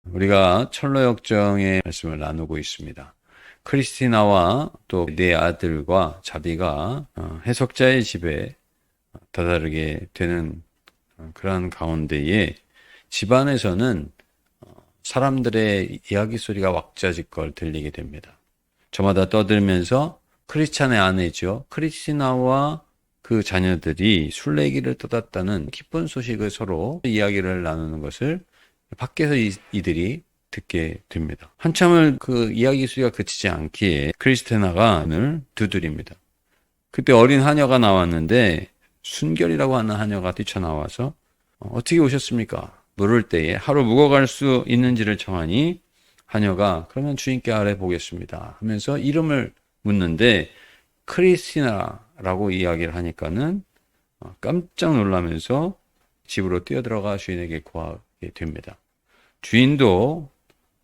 우리가 철로역정의 말씀을 나누고 있습니다. 크리스티나와 또 네 아들과 자비가 해석자의 집에 다다르게 되는 그러한 가운데에 집안에서는 사람들의 이야기 소리가 왁자지껄 들리게 됩니다. 저마다 떠들면서 크리스찬의 아내죠. 크리스티나와 그 자녀들이 술래기를 떠났다는 기쁜 소식을 서로 이야기를 나누는 것을 밖에서 이들이 듣게 됩니다. 한참을 그 이야기 소리가 그치지 않기에 크리스티나가 문을 두드립니다. 그때 어린 하녀가 나왔는데 순결이라고 하는 하녀가 뛰쳐나와서 어떻게 오셨습니까? 물을 때에 하루 묵어갈 수 있는지를 청하니 하녀가 그러면 주인께 아뢰 보겠습니다 하면서 이름을 묻는데 크리스티나라고 이야기를 하니까는 깜짝 놀라면서 집으로 뛰어들어가 주인에게 구하게 됩니다. 주인도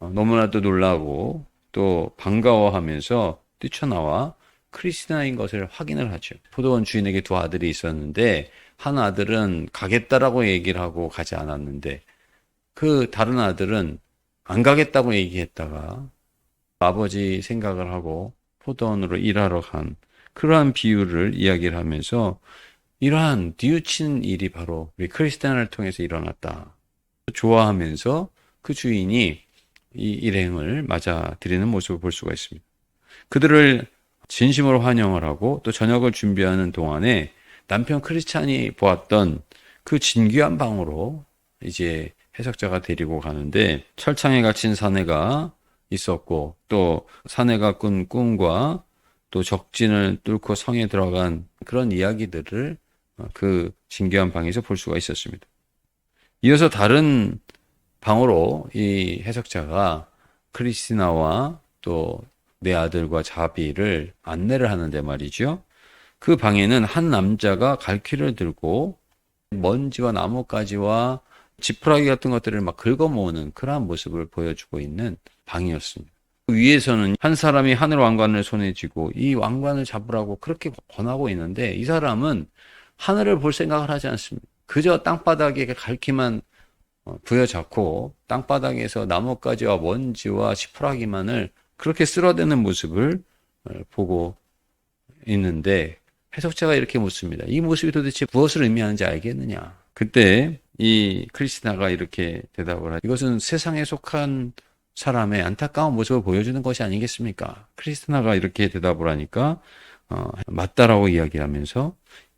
너무나도 놀라고 또 반가워하면서 뛰쳐나와 크리스티나인 것을 확인을 하죠. 포도원 주인에게 두 아들이 있었는데 한 아들은 가겠다라고 얘기를 하고 가지 않았는데 그 다른 아들은 안 가겠다고 얘기했다가 아버지 생각을 하고 포도원으로 일하러 간 그러한 비유를 이야기를 하면서 이러한 뉘우치는 일이 바로 우리 크리스티나를 통해서 일어났다. 좋아하면서 그 주인이 이 일행을 맞아들이는 모습을 볼 수가 있습니다. 그들을 진심으로 환영을 하고 또 저녁을 준비하는 동안에 남편 크리스찬이 보았던 그 진귀한 방으로 이제 해석자가 데리고 가는데 철창에 갇힌 사내가 있었고 또 사내가 꾼 꿈과 또 적진을 뚫고 성에 들어간 그런 이야기들을 그 진귀한 방에서 볼 수가 있었습니다. 이어서 다른 방으로 이 해석자가 크리스티나와 또 내 아들과 자비를 안내를 하는데 말이죠. 그 방에는 한 남자가 갈퀴를 들고 먼지와 나뭇가지와 지푸라기 같은 것들을 막 긁어모으는 그러한 모습을 보여주고 있는 방이었습니다. 그 위에서는 한 사람이 하늘 왕관을 손에 쥐고 이 왕관을 잡으라고 그렇게 권하고 있는데 이 사람은 하늘을 볼 생각을 하지 않습니다. 그저 땅바닥에 갈퀴만 부여잡고 땅바닥에서 나뭇가지와 먼지와 지푸라기만을 그렇게 쓸어대는 모습을 보고 있는데 해석자가 이렇게 묻습니다. 이 모습이 도대체 무엇을 의미하는지 알겠느냐? 그때 이 크리스티나가 이렇게 대답을 하죠. 이것은 세상에 속한 사람의 안타까운 모습을 보여주는 것이 아니겠습니까? 크리스티나가 이렇게 대답을 하니까 맞다라고 이야기하면서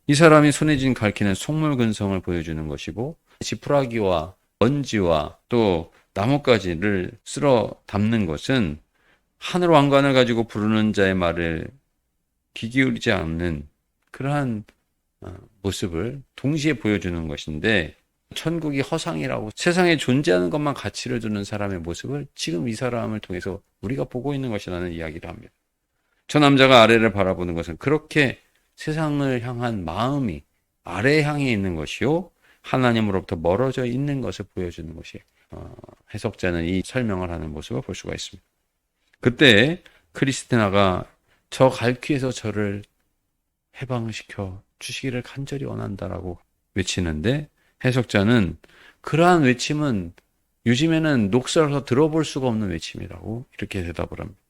이 사람이 손에 쥔 갈퀴는 속물근성을 보여주는 것이고 지푸라기와 먼지와 또 나뭇가지를 쓸어 담는 것은 하늘 왕관을 가지고 부르는 자의 말을 귀 기울이지 않는 그러한 모습을 동시에 보여주는 것인데 천국이 허상이라고 세상에 존재하는 것만 가치를 두는 사람의 모습을 지금 이 사람을 통해서 우리가 보고 있는 것이라는 이야기를 합니다. 저 남자가 아래를 바라보는 것은 그렇게 세상을 향한 마음이 아래에 향해 있는 것이요 하나님으로부터 멀어져 있는 것을 보여주는 것이 해석자는 이 설명을 하는 모습을 볼 수가 있습니다. 그때 크리스티나가 저 갈퀴에서 저를 해방시켜 주시기를 간절히 원한다라고 외치는데 해석자는 그러한 외침은 요즘에는 녹슬어서 들어볼 수가 없는 외침이라고 이렇게 대답을 합니다.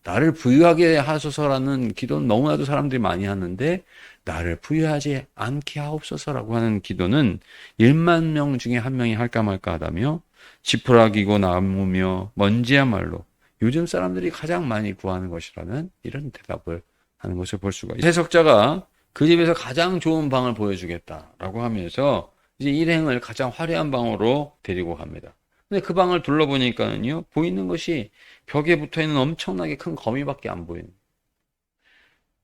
나를 부유하게 하소서라는 기도는 너무나도 사람들이 많이 하는데 나를 부유하지 않게 하옵소서라고 하는 기도는 1만 명 중에 한 명이 할까 말까 하다며 지푸라기고 나무며 먼지야말로 요즘 사람들이 가장 많이 구하는 것이라는 이런 대답을 하는 것을 볼 수가 있습니다. 해석자가 그 집에서 가장 좋은 방을 보여주겠다라고 하면서 이제 일행을 가장 화려한 방으로 데리고 갑니다. 근데 그 방을 둘러보니까는요, 보이는 것이 벽에 붙어 있는 엄청나게 큰 거미밖에 안 보이는.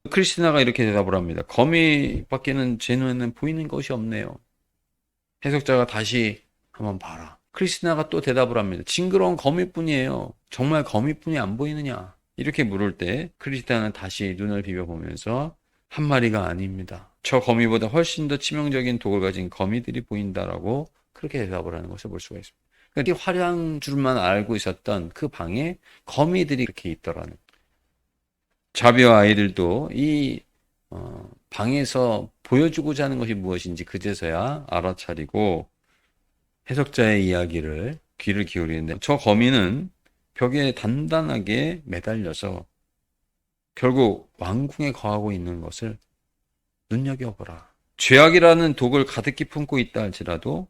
크리스티나가 이렇게 대답을 합니다. 거미밖에는 제 눈에는 보이는 것이 없네요. 해석자가 다시 한번 봐라. 크리스티나가 또 대답을 합니다. 징그러운 거미뿐이에요. 정말 거미뿐이 안 보이느냐? 이렇게 물을 때 크리스티나는 다시 눈을 비벼보면서 한 마리가 아닙니다. 저 거미보다 훨씬 더 치명적인 독을 가진 거미들이 보인다라고 그렇게 대답을 하는 것을 볼 수가 있습니다. 그러니까 화려한 줄만 알고 있었던 그 방에 거미들이 이렇게 있더라는. 자비와 아이들도 이 방에서 보여주고자 하는 것이 무엇인지 그제서야 알아차리고 해석자의 이야기를 귀를 기울이는데 저 거미는 벽에 단단하게 매달려서 결국 왕궁에 거하고 있는 것을 눈여겨보라. 죄악이라는 독을 가득히 품고 있다 할지라도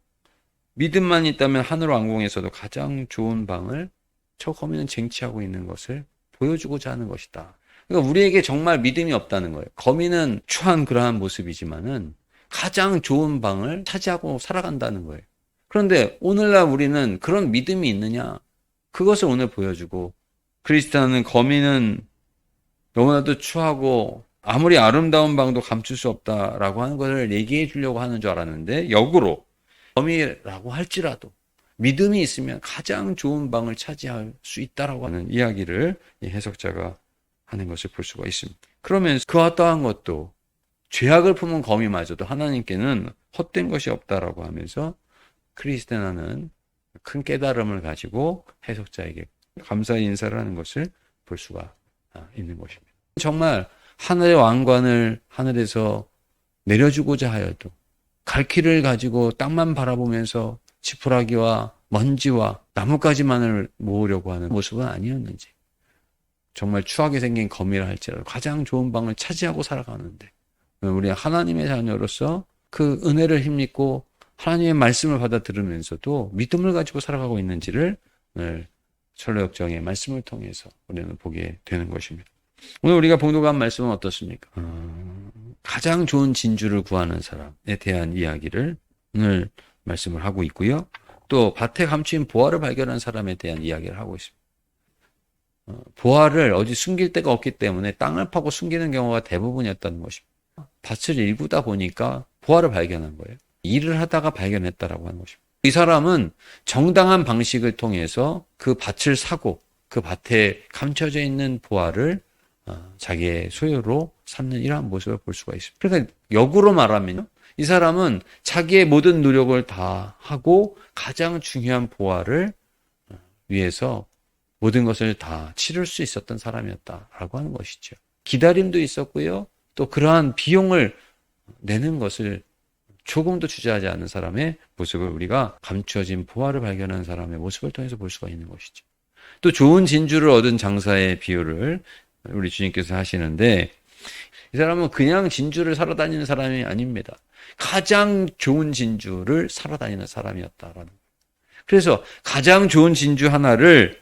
믿음만 있다면 하늘 왕궁에서도 가장 좋은 방을 저 거미는 쟁취하고 있는 것을 보여주고자 하는 것이다. 그러니까 우리에게 정말 믿음이 없다는 거예요. 거미는 추한 그러한 모습이지만은 가장 좋은 방을 차지하고 살아간다는 거예요. 그런데 오늘날 우리는 그런 믿음이 있느냐? 그것을 오늘 보여주고, 그리스도는 거미는 너무나도 추하고 아무리 아름다운 방도 감출 수 없다라고 하는 것을 얘기해 주려고 하는 줄 알았는데, 역으로 거미라고 할지라도 믿음이 있으면 가장 좋은 방을 차지할 수 있다라고 하는 이야기를 이 해석자가 하는 것을 볼 수가 있습니다. 그러면서 그 어떠한 것도 죄악을 품은 거미마저도 하나님께는 헛된 것이 없다라고 하면서 크리스티나는 큰 깨달음을 가지고 해석자에게 감사의 인사를 하는 것을 볼 수가 있는 것입니다. 정말 하늘의 왕관을 하늘에서 내려주고자 하여도 갈 길을 가지고 땅만 바라보면서 지푸라기와 먼지와 나뭇가지만을 모으려고 하는 모습은 아니었는지, 정말 추하게 생긴 거미라 할지라도 가장 좋은 방을 차지하고 살아가는데 우리 하나님의 자녀로서 그 은혜를 힘입고 하나님의 말씀을 받아 들으면서도 믿음을 가지고 살아가고 있는지를 오늘 철로역정의 말씀을 통해서 우리는 보게 되는 것입니다. 오늘 우리가 봉독한 말씀은 어떻습니까? 가장 좋은 진주를 구하는 사람에 대한 이야기를 오늘 말씀을 하고 있고요. 또 밭에 감추인 보화를 발견한 사람에 대한 이야기를 하고 있습니다. 보화를 어디 숨길 데가 없기 때문에 땅을 파고 숨기는 경우가 대부분이었다는 것입니다. 밭을 일구다 보니까 보화를 발견한 거예요. 일을 하다가 발견했다라고 하는 것입니다. 이 사람은 정당한 방식을 통해서 그 밭을 사고 그 밭에 감춰져 있는 보화를 자기의 소유로 삼는 이러한 모습을 볼 수가 있습니다. 그러니까 역으로 말하면 이 사람은 자기의 모든 노력을 다 하고 가장 중요한 보화를 위해서 모든 것을 다 치를 수 있었던 사람이었다라고 하는 것이죠. 기다림도 있었고요. 또 그러한 비용을 내는 것을 조금도 주저하지 않는 사람의 모습을 우리가 감추어진 보화를 발견한 사람의 모습을 통해서 볼 수가 있는 것이죠. 또 좋은 진주를 얻은 장사의 비유를 우리 주님께서 하시는데, 이 사람은 그냥 진주를 사러 다니는 사람이 아닙니다. 가장 좋은 진주를 사러 다니는 사람이었다라는 거예요. 그래서 가장 좋은 진주 하나를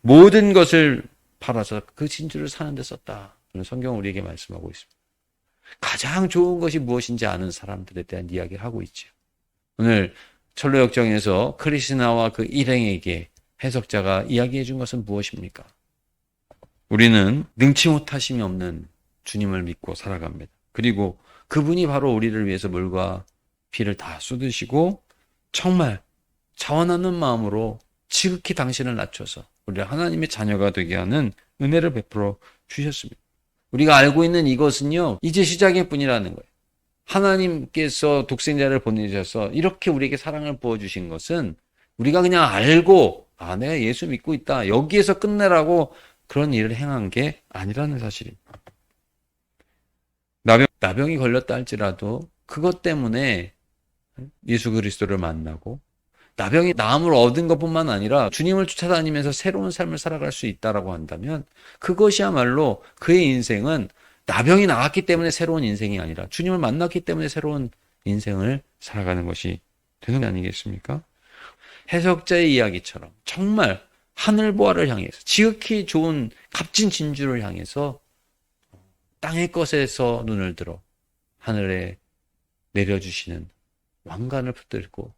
모든 것을 팔아서 그 진주를 사는 데 썼다. 성경은 우리에게 말씀하고 있습니다. 가장 좋은 것이 무엇인지 아는 사람들에 대한 이야기를 하고 있죠. 오늘 철로역정에서 크리스나와 그 일행에게 해석자가 이야기해 준 것은 무엇입니까? 우리는 능치 못하심이 없는 주님을 믿고 살아갑니다. 그리고 그분이 바로 우리를 위해서 물과 피를 다 쏟으시고 정말 자원하는 마음으로 지극히 당신을 낮춰서 우리가 하나님의 자녀가 되게 하는 은혜를 베풀어 주셨습니다. 우리가 알고 있는 이것은요, 이제 시작일 뿐이라는 거예요. 하나님께서 독생자를 보내주셔서 이렇게 우리에게 사랑을 부어주신 것은 우리가 그냥 알고, 내가 예수 믿고 있다, 여기에서 끝내라고 그런 일을 행한 게 아니라는 사실입니다. 나병이 걸렸다 할지라도 그것 때문에 예수 그리스도를 만나고 나병이 나음을 얻은 것뿐만 아니라 주님을 쫓아다니면서 새로운 삶을 살아갈 수 있다라고 한다면 그것이야말로 그의 인생은 나병이 나았기 때문에 새로운 인생이 아니라 주님을 만났기 때문에 새로운 인생을 살아가는 것이 되는 게 아니겠습니까? 해석자의 이야기처럼 정말 하늘보화를 향해서 지극히 좋은 값진 진주를 향해서 땅의 것에서 눈을 들어 하늘에 내려주시는 왕관을 붙들고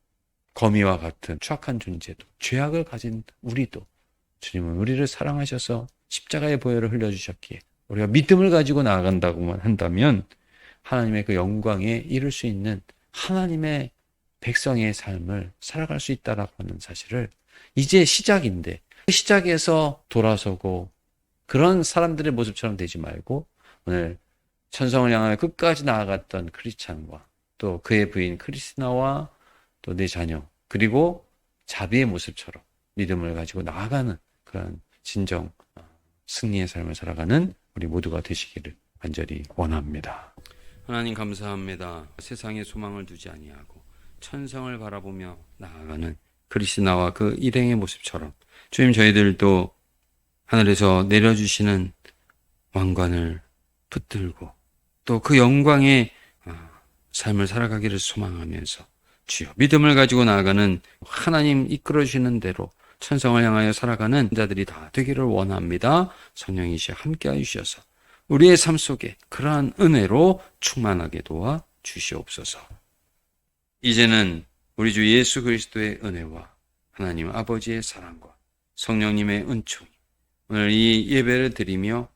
거미와 같은 추악한 존재도, 죄악을 가진 우리도 주님은 우리를 사랑하셔서 십자가의 보혈을 흘려주셨기에 우리가 믿음을 가지고 나아간다고만 한다면 하나님의 그 영광에 이룰 수 있는 하나님의 백성의 삶을 살아갈 수 있다라고 하는 사실을, 이제 시작인데 그 시작에서 돌아서고 그런 사람들의 모습처럼 되지 말고 오늘 천성을 향하여 끝까지 나아갔던 크리스찬과 또 그의 부인 크리스나와 또 내 자녀, 그리고 자비의 모습처럼 믿음을 가지고 나아가는 그런 진정 승리의 삶을 살아가는 우리 모두가 되시기를 간절히 원합니다. 하나님 감사합니다. 세상에 소망을 두지 아니하고 천성을 바라보며 나아가는 그리스나와 그 일행의 모습처럼 주님 저희들도 하늘에서 내려주시는 왕관을 붙들고 또 그 영광의 삶을 살아가기를 소망하면서 주여 믿음을 가지고 나아가는 하나님 이끌어주시는 대로 천성을 향하여 살아가는 자들이 다 되기를 원합니다. 성령이시 함께하여 주셔서 우리의 삶 속에 그러한 은혜로 충만하게 도와 주시옵소서. 이제는 우리 주 예수 그리스도의 은혜와 하나님 아버지의 사랑과 성령님의 은총이 오늘 이 예배를 드리며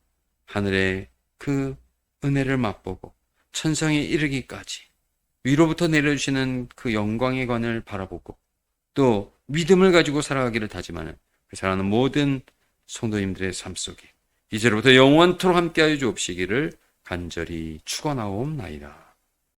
하늘의 그 은혜를 맛보고 천성에 이르기까지 위로부터 내려주시는 그 영광의 관을 바라보고 또 믿음을 가지고 살아가기를 다짐하는 그 살아가는 모든 성도님들의 삶 속에 이제로부터 영원토록 함께하여 주옵시기를 간절히 축원하옵나이다.